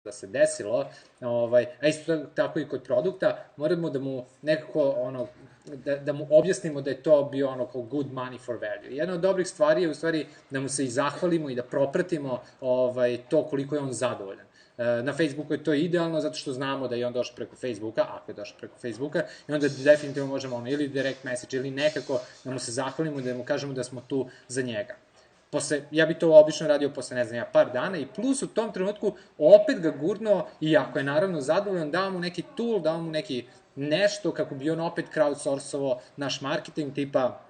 da se desilo, a isto tako i kod produkta, moramo da mu nekako, da mu objasnimo da je to bio kao good money for value. Jedna od dobrih stvari je u stvari da mu se i zahvalimo i da propratimo to koliko je on zadovoljan. Na Facebooku je to idealno zato što znamo da je on došao preko Facebooka, ako je došao preko Facebooka, i onda definitivno možemo ili direct message ili nekako da mu se zahvalimo, da mu kažemo da smo tu za njega. Ja bi to obično radio posle, par dana i plus u tom trenutku opet ga gurno i ako je naravno zadovoljan, dao mu neki tool, dao mu neki nešto kako bi on opet crowdsourcovao naš marketing, tipa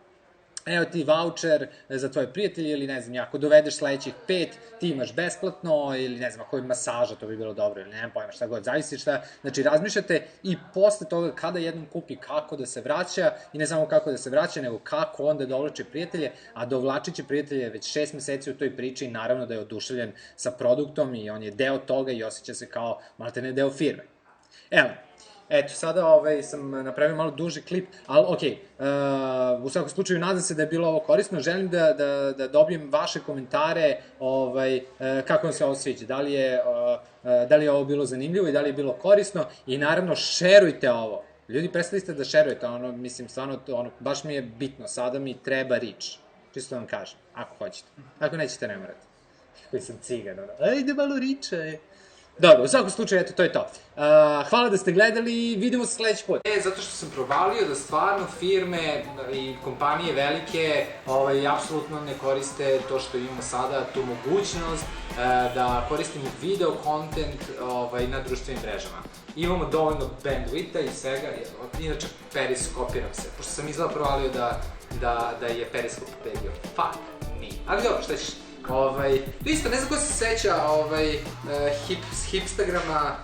evo ti voucher za tvoje prijatelje ili ako dovedeš sledećih 5, ti imaš besplatno ili ako je masaža, to bi bilo dobro ili nemam pojma šta god, zavisi šta, znači razmišljate i posle toga kada jednom kupi kako da se vraća i ne samo kako da se vraća, nego kako onda dovlači prijatelje, a dovlačit će prijatelje već 6 meseci u toj priči i naravno da je oduševljen sa on je deo toga i osjeća se kao maltene deo firme. Eto, sada sam napravio malo duži klip, ali okej, u svakom slučaju nadam se da je bilo ovo korisno, želim da dobijem vaše komentare kako vam se ovo sviđa, da li je ovo bilo zanimljivo i da li je bilo korisno i naravno šerujte ovo, ljudi prestali ste da šerujete, stvarno, baš mi je bitno, sada mi treba reach, čisto vam kažem, ako hoćete, ako nećete ne morate, koji sam cigan, ajde malo reacha, Dobro, u svakom slučaju, eto, to je to. Hvala da ste gledali i vidimo se sledeći put. Zato što sam provalio da stvarno firme i kompanije velike apsolutno ne koriste to što imamo sada, tu mogućnost da koristimo video content na društvenim mrežama. Imamo dovoljno bandwidth-a i svega, inače periskopiram se, pošto sam izgleda provalio da je periskop bio. Fuck, nije. Ali dobro, šta ćeš? Isto, ne znam ko se seća hipstagrama,